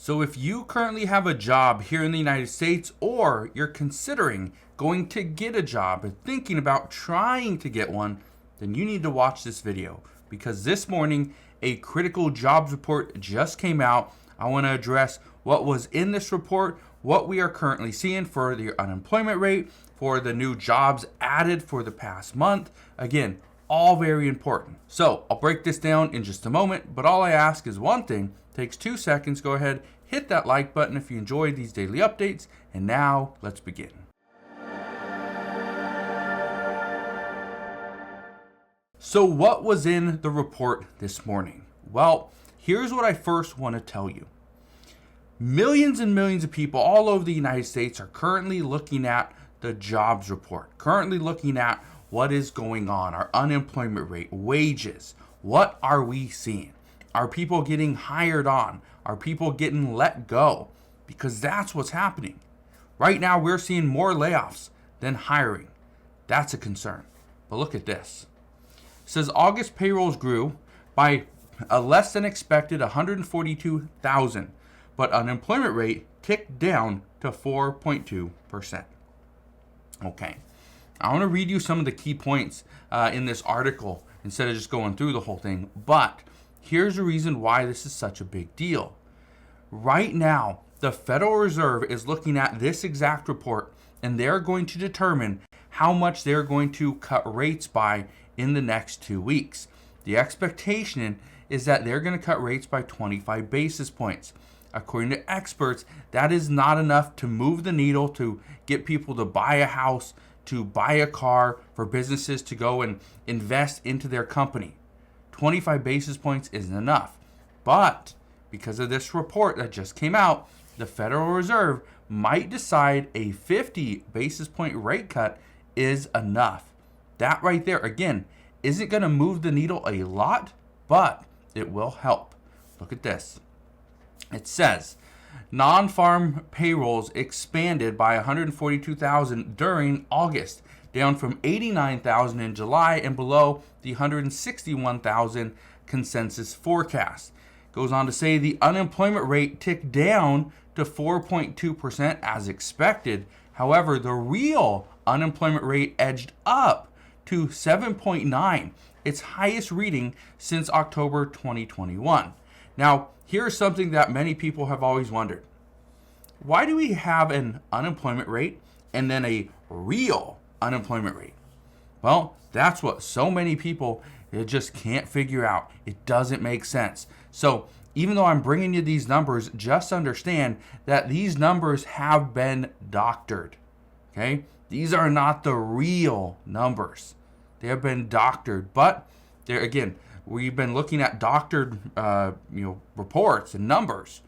So if you currently have a job here in the United States, or you're considering going to get a job or thinking about trying to get one, then you need to watch this video, because this morning a critical jobs report just came out. I want to address what was in this report, what we are currently seeing for the unemployment rate, for the new jobs added for the past month. Again, all very important. So I'll break this down in just a moment, but all I ask is one thing. Takes 2 seconds. Go ahead, hit that like button if you enjoyed these daily updates. And now let's begin. So what was in the report this morning? Well, here's what I first want to tell you. Millions and millions of people all over the United States are currently looking at the jobs report, currently looking at what is going on, our unemployment rate, wages. What are we seeing? Are people getting hired on? Are people getting let go? Because that's what's happening. Right now, we're seeing more layoffs than hiring. That's a concern. But look at this. It says August payrolls grew by a less than expected 142,000, but unemployment rate ticked down to 4.2%. Okay. I want to read you some of the key points in this article instead of just going through the whole thing. But here's the reason why this is such a big deal. Right now, the Federal Reserve is looking at this exact report, and they're going to determine how much they're going to cut rates by in the next 2 weeks. The expectation is that they're going to cut rates by 25 basis points. According to experts, that is not enough to move the needle to get people to buy a house, to buy a car, for businesses to go and invest into their company. 25 basis points isn't enough. But because of this report that just came out, the Federal Reserve might decide a 50 basis point rate cut is enough. That right there, again, isn't going to move the needle a lot, but it will help. Look at this. It says non-farm payrolls expanded by 142,000 during August, down from 89,000 in July and below the 161,000 consensus forecast. Goes on to say the unemployment rate ticked down to 4.2% as expected. However, the real unemployment rate edged up to 7.9, its highest reading since October 2021. Now, here's something that many people have always wondered. Why do we have an unemployment rate and then a real unemployment rate? Well, that's what so many people just can't figure out. It doesn't make sense. So even though I'm bringing you these numbers, just understand that these numbers have been doctored. Okay? These are not the real numbers. They have been doctored, but they're, again, we've been looking at doctored reports and numbers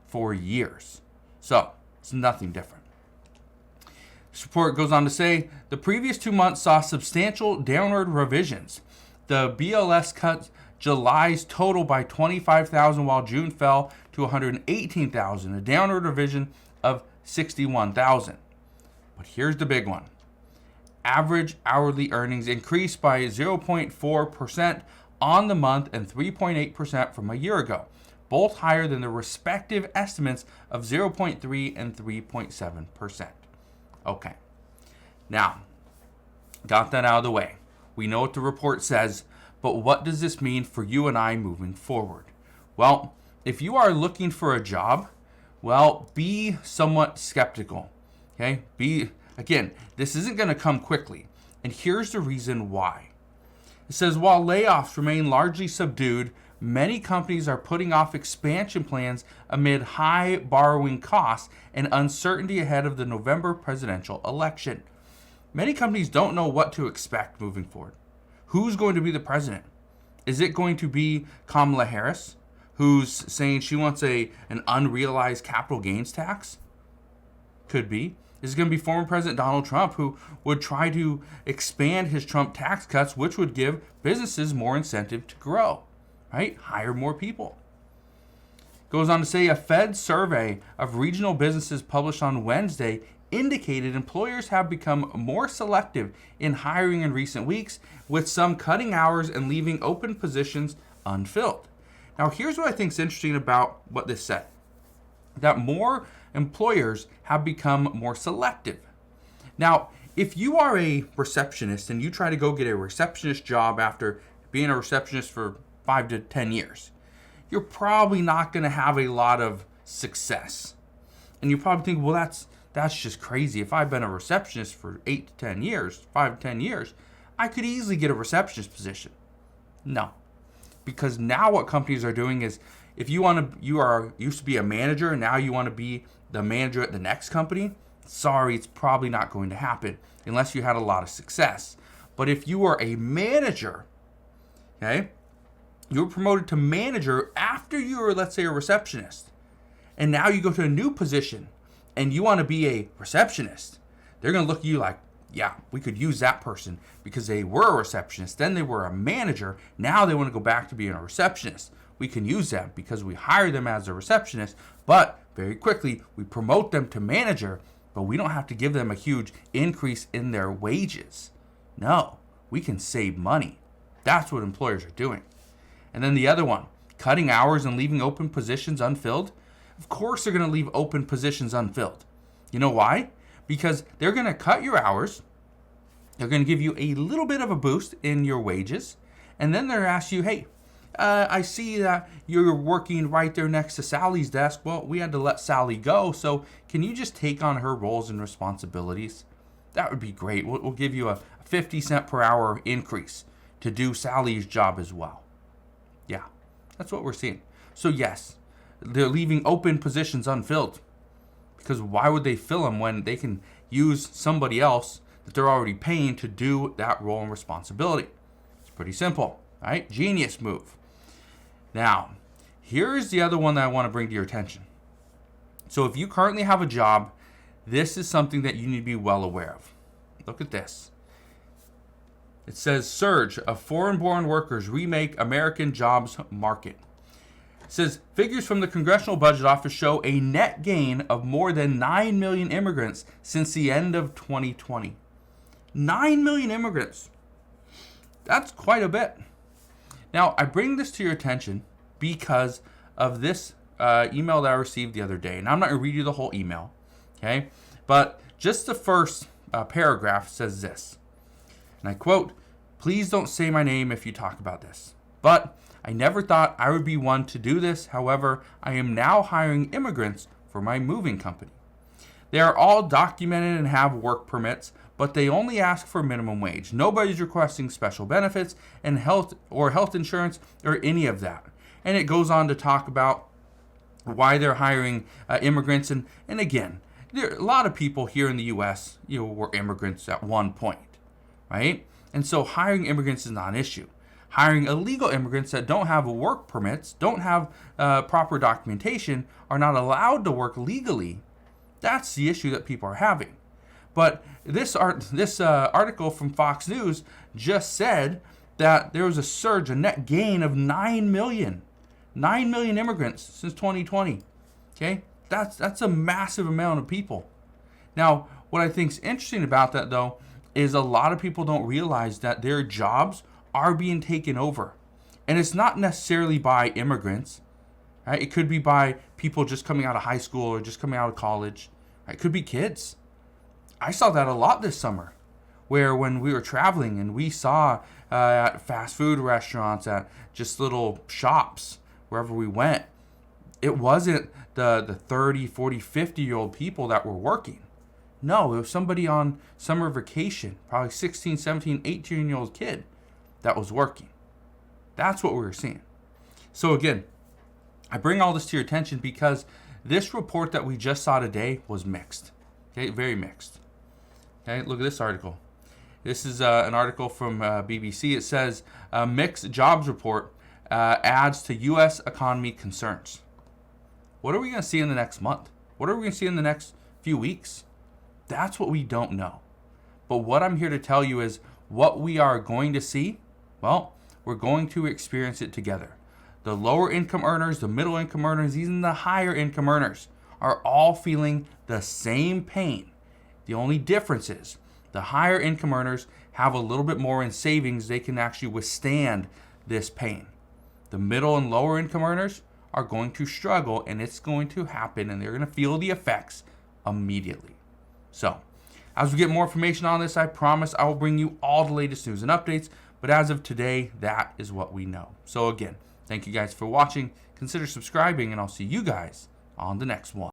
for years. So it's nothing different. This report goes on to say the previous 2 months saw substantial downward revisions. The BLS cut July's total by 25,000, while June fell to 118,000, a downward revision of 61,000. But here's the big one. Average hourly earnings increased by 0.4% on the month and 3.8% from a year ago, both higher than the respective estimates of 0.3 and 3.7%. Okay, now, got that out of the way. We know what the report says, but what does this mean for you and I moving forward? Well, if you are looking for a job, well, be somewhat skeptical, okay? Again, this isn't going to come quickly, and here's the reason why. It says, while layoffs remain largely subdued, many companies are putting off expansion plans amid high borrowing costs and uncertainty ahead of the November presidential election. Many companies don't know what to expect moving forward. Who's going to be the president? Is it going to be Kamala Harris, who's saying she wants an unrealized capital gains tax? Could be. Is it going to be former President Donald Trump, who would try to expand his Trump tax cuts, which would give businesses more incentive to grow, right? Hire more people. Goes on to say a Fed survey of regional businesses published on Wednesday indicated employers have become more selective in hiring in recent weeks, with some cutting hours and leaving open positions unfilled. Now, here's what I think is interesting about what this said. that more employers have become more selective. Now, if you are a receptionist and you try to go get a receptionist job after being a receptionist for 5 to 10 years, you're probably not going to have a lot of success. And you probably think, well, that's just crazy. If I've been a receptionist for 8 to 10 years, 5 to 10 years, I could easily get a receptionist position. No. Because now what companies are doing is, if you used to be a manager and now you want to be the manager at the next company, sorry, it's probably not going to happen unless you had a lot of success. But if you are a manager, okay, you were promoted to manager after you were, let's say, a receptionist, and now you go to a new position and you want to be a receptionist, they're going to look at you like, yeah, we could use that person because they were a receptionist, then they were a manager, now they want to go back to being a receptionist. We can use them because we hire them as a receptionist, but very quickly we promote them to manager, but we don't have to give them a huge increase in their wages. No, we can save money. That's what employers are doing. And then the other one, cutting hours and leaving open positions unfilled. Of course they're going to leave open positions unfilled. You know why? Because they're going to cut your hours. They're going to give you a little bit of a boost in your wages. And then they're going to ask you, hey, I see that you're working right there next to Sally's desk. Well, we had to let Sally go. So can you just take on her roles and responsibilities? That would be great. We'll give you a 50 cent per hour increase to do Sally's job as well. Yeah, that's what we're seeing. So yes, they're leaving open positions unfilled. Because why would they fill them when they can use somebody else that they're already paying to do that role and responsibility? It's pretty simple, right? Genius move. Now, here's the other one that I want to bring to your attention. So if you currently have a job, this is something that you need to be well aware of. Look at this. It says, surge of foreign-born workers remake American jobs market. It says, figures from the Congressional Budget Office show a net gain of more than 9 million immigrants since the end of 2020. 9 million immigrants. That's quite a bit. Now, I bring this to your attention because of this email that I received the other day. And I'm not going to read you the whole email, okay? But just the first paragraph says this. And I quote, please don't say my name if you talk about this. But I never thought I would be one to do this. However, I am now hiring immigrants for my moving company. They are all documented and have work permits, but they only ask for minimum wage. Nobody's requesting special benefits and health insurance or any of that. And it goes on to talk about why they're hiring immigrants. And again, there are a lot of people here in the U.S. Were immigrants at one point, right? And so hiring immigrants is not an issue. Hiring illegal immigrants that don't have work permits, don't have proper documentation, are not allowed to work legally. That's the issue that people are having. But this article from Fox News just said that there was a surge, a net gain of 9 million immigrants since 2020. Okay, that's a massive amount of people. Now, what I think is interesting about that, though, is a lot of people don't realize that their jobs are being taken over. And it's not necessarily by immigrants. Right? It could be by people just coming out of high school or just coming out of college. Right? It could be kids. I saw that a lot this summer, where when we were traveling and we saw at fast food restaurants, at just little shops, wherever we went, it wasn't the 30, 40, 50-year-old people that were working. No, it was somebody on summer vacation, probably 16, 17, 18-year-old kid that was working. That's what we were seeing. So again, I bring all this to your attention because this report that we just saw today was mixed. Okay, very mixed. Okay, look at this article. This is an article from BBC. It says, mixed jobs report adds to U.S. economy concerns. What are we going to see in the next month? What are we going to see in the next few weeks? That's what we don't know. But what I'm here to tell you is what we are going to see, well, we're going to experience it together. The lower income earners, the middle income earners, even the higher income earners are all feeling the same pain. The only difference is the higher income earners have a little bit more in savings. They can actually withstand this pain. The middle and lower income earners are going to struggle, and it's going to happen, and they're going to feel the effects immediately. So, as we get more information on this, I promise I will bring you all the latest news and updates. But as of today, that is what we know. So again, thank you guys for watching. Consider subscribing, and I'll see you guys on the next one.